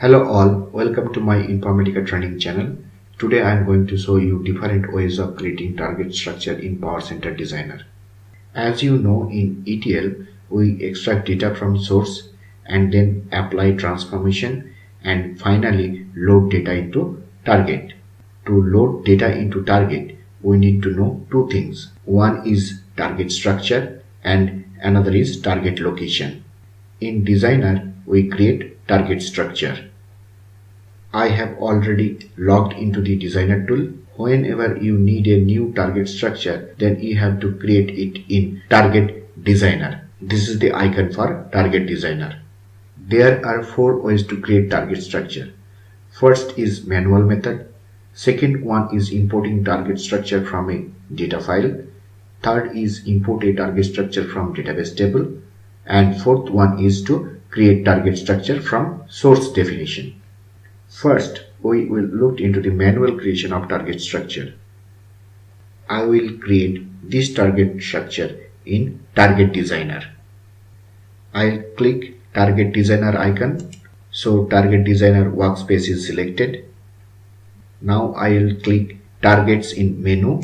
Hello all, welcome to my Informatica training channel. Today I am going to show you different ways of creating target structure in PowerCenter Designer. As you know, in ETL we extract data from source and then apply transformation and finally load data into target. To load data into target, we need to know two things. One is target structure and another is target location. In Designer we create target structure. I have already logged into the designer tool. Whenever you need a new target structure, then you have to create it in target designer. This is the icon for target designer. There are four ways to create target structure. First is manual method. Second one is importing target structure from a data file. Third is import a target structure from database table. And fourth one is to create target structure from source definition. First, we will look into the manual creation of target structure. I will create this target structure in Target Designer. I'll click Target Designer icon. So Target Designer workspace is selected. Now I will click Targets in menu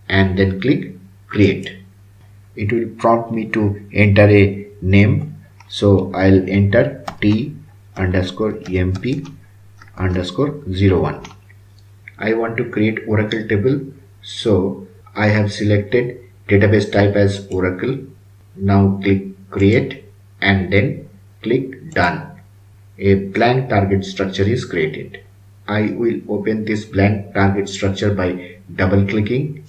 and then click Create. It will prompt me to enter a name. So I'll enter T_emp_01. I want to create Oracle table, so I have selected database type as Oracle. Now click create and then click done. A blank target structure is created. I will open this blank target structure by double clicking.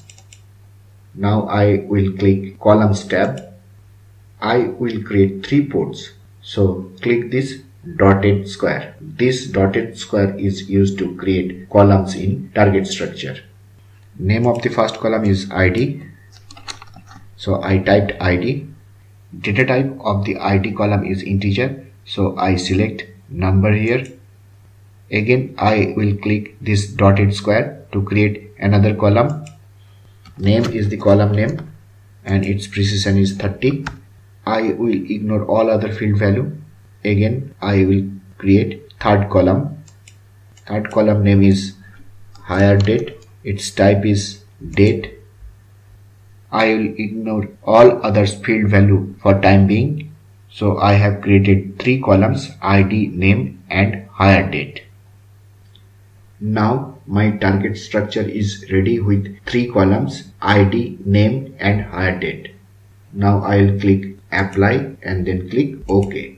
Now I will click columns tab. I will create three ports, so click this dotted square. This dotted square is used to create columns in target structure. Name of the first column is ID, so I typed ID. Data type of the ID column is integer, so I select number here. Again I will click this dotted square to create another column. Name is the column name and its precision is 30. I will ignore all other field value. Again I will create third column. Third column name is hire date. Its type is date. I will ignore all others field value for time being. So I have created three columns: ID, name and hire date. Now my target structure is ready with three columns: ID, name and hire date. Now I will click apply and then click OK.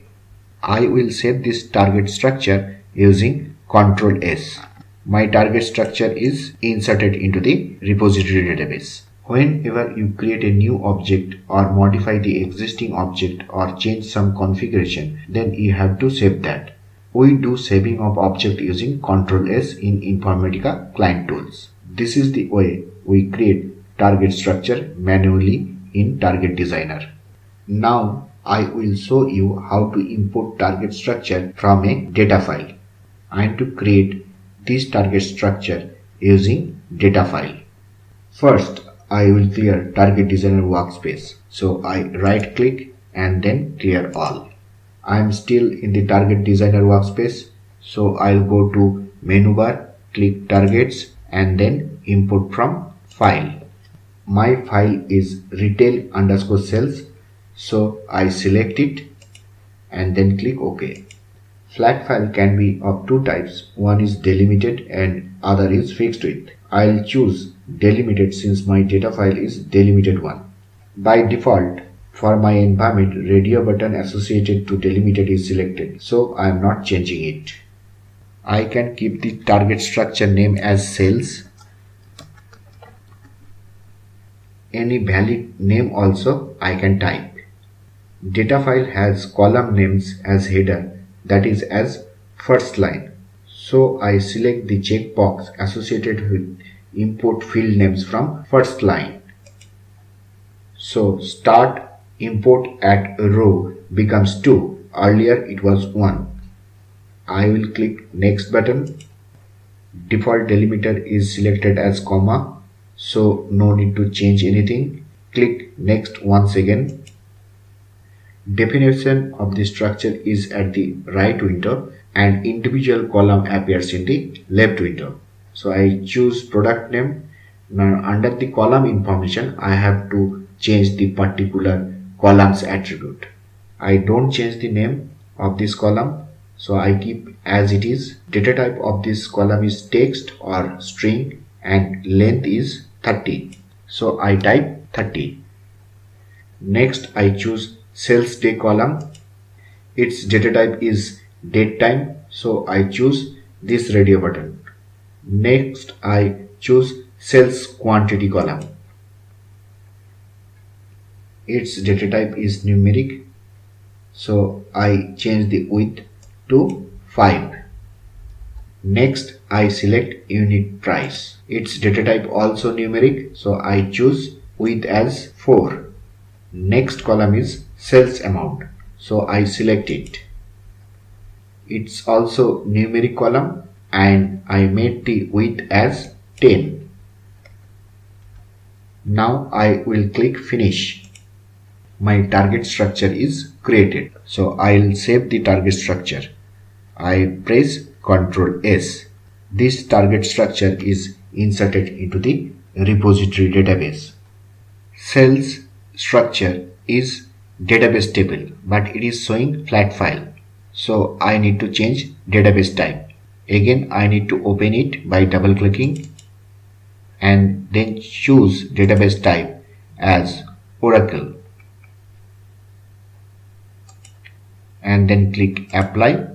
I will save this target structure using Ctrl S. My target structure is inserted into the repository database. Whenever you create a new object or modify the existing object or change some configuration, then you have to save that. We do saving of object using Ctrl S in Informatica client tools. This is the way we create target structure manually in Target Designer. Now I will show you how to import target structure from a data file. I am to create this target structure using data file. First, I will clear Target Designer workspace. So I right click and then clear all. I am still in the Target Designer workspace. So I'll go to menu bar, click targets and then import from file. My file is retail_sales. So I select it and then click OK. Flat file can be of two types. One is delimited and other is fixed width. I'll choose delimited since my data file is delimited one. By default, for my environment, radio button associated to delimited is selected, so I am not changing it. I can keep the target structure name as sales. Any valid name also I can type. Data file has column names as header, that is as first line. So I select the checkbox associated with import field names from first line. So start import at row becomes 2. Earlier it was 1. I will click next button. Default delimiter is selected as comma, so no need to change anything. Click next once again. Definition of the structure is at the right window. and individual column appears in the left window. So I choose product name. Now under the column information, I have to change the particular column's attribute. I don't change the name of this column, so I keep as it is. Data type of this column is text or string and length is 30. So I type 30. Next I choose sales day column. Its data type is date time, so I choose this radio button. Next I choose sales quantity column. Its data type is numeric, so I change the width to 5. Next I select unit price. Its data type also numeric, so I choose width as 4. Next column is sales amount, so I select it. It's also numeric column and I made the width as 10. Now I will click finish. My target structure is created, so I'll save the target structure. I press Ctrl S. This target structure is inserted into the repository database. Sales structure is database table, but it is showing flat file, so I need to change database type. Again I need to open it by double clicking and then choose database type as Oracle and then click apply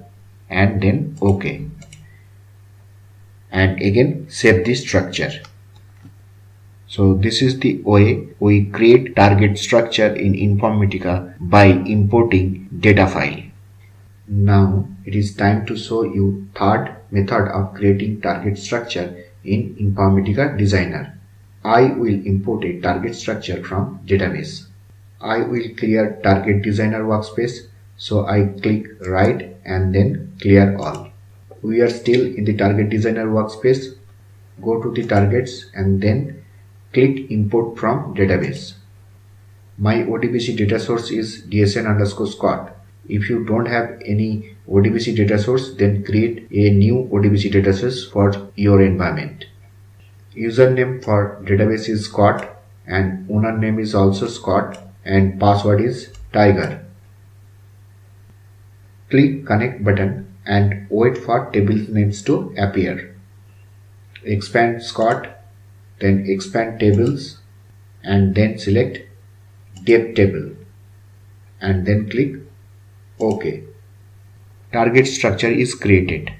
and then OK, and again save the structure. So this is the way we create target structure in Informatica by importing data file. Now it is time to show you third method of creating target structure in Informatica Designer. I will import a target structure from database. I will clear Target Designer workspace, so I click right and then clear all. We are still in the Target Designer workspace. Go to the targets and then click import from database. My ODBC data source is dsn_Scott. If you don't have any ODBC data source, then create a new ODBC data source for your environment. Username for database is Scott and owner name is also Scott and password is Tiger. Click connect button and wait for table names to appear. Expand Scott, then expand tables and then select depth table and then click OK. Target structure is created,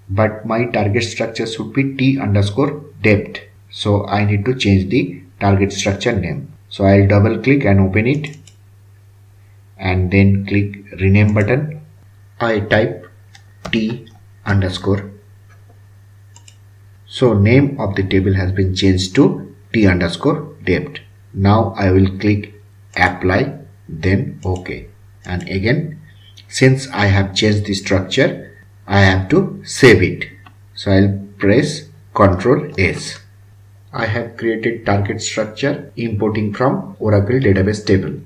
but my target structure should be T_depth, so I need to change the target structure name. So I'll double click and open it and then click rename button. I type T_. So name of the table has been changed to T_depth. Now I will click apply, then OK, and again since I have changed the structure, I have to save it. So I'll press Ctrl S. I have created target structure importing from Oracle database table.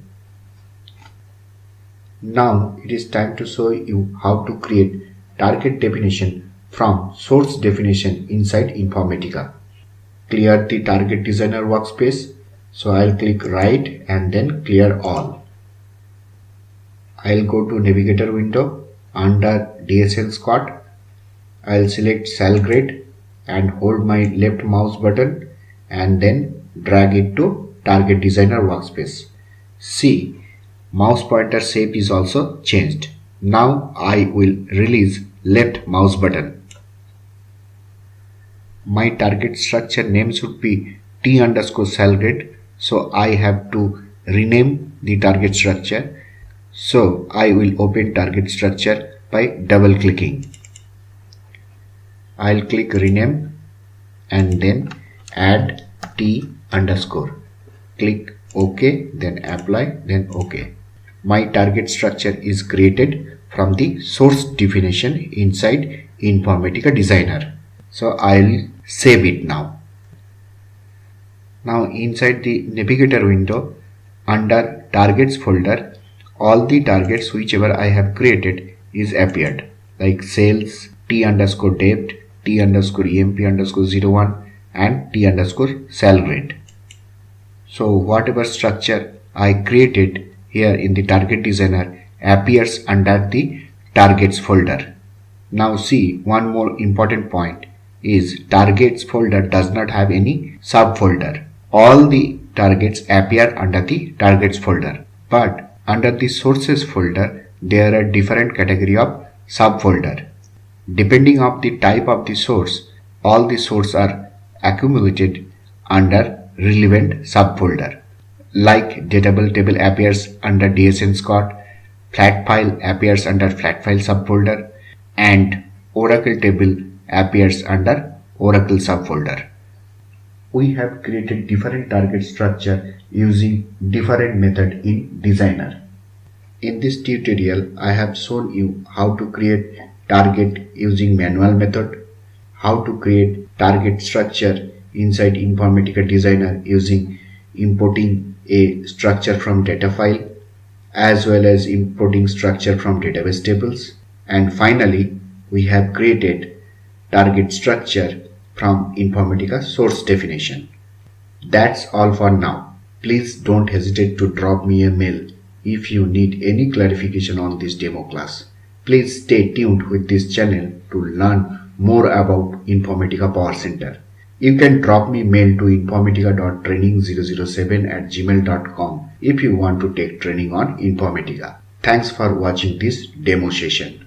Now it is time to show you how to create target definition from source definition inside Informatica. Clear the Target Designer workspace. So I'll click right and then clear all. I'll go to navigator window. Under DSL Scott, I'll select cell grade and hold my left mouse button and then drag it to Target Designer workspace. See, mouse pointer shape is also changed. Now I will release left mouse button. My target structure name should be T_cellgrade, so I have to rename the target structure. So I will open target structure by double clicking. I'll click rename and then add T_. Click OK, then apply, then OK. My target structure is created from the source definition inside Informatica Designer. So I'll save it now. Now inside the navigator window, under targets folder, all the targets whichever I have created is appeared. like sales, T underscore debt, T underscore EMP underscore 01 and T underscore sell rate. So whatever structure I created here in the target designer appears under the targets folder. Now see, one more important point is targets folder does not have any subfolder. All the targets appear under the targets folder, but under the sources folder there are different category of subfolder. Depending on the type of the source, all the sources are accumulated under relevant subfolder. Like Datable table appears under DSN Scott, flat file appears under flat file subfolder, and Oracle table appears under Oracle subfolder. We have created different target structure using different method in Designer. In this tutorial, I have shown you how to create target using manual method, how to create target structure inside Informatica Designer using importing a structure from data file, as well as importing structure from database tables, and finally we have created target structure from Informatica source definition. That's all for now. Please don't hesitate to drop me a mail if you need any clarification on this demo class. Please stay tuned with this channel to learn more about Informatica Power Center. You can drop me mail to informatica.training007@gmail.com if you want to take training on Informatica. Thanks for watching this demo session.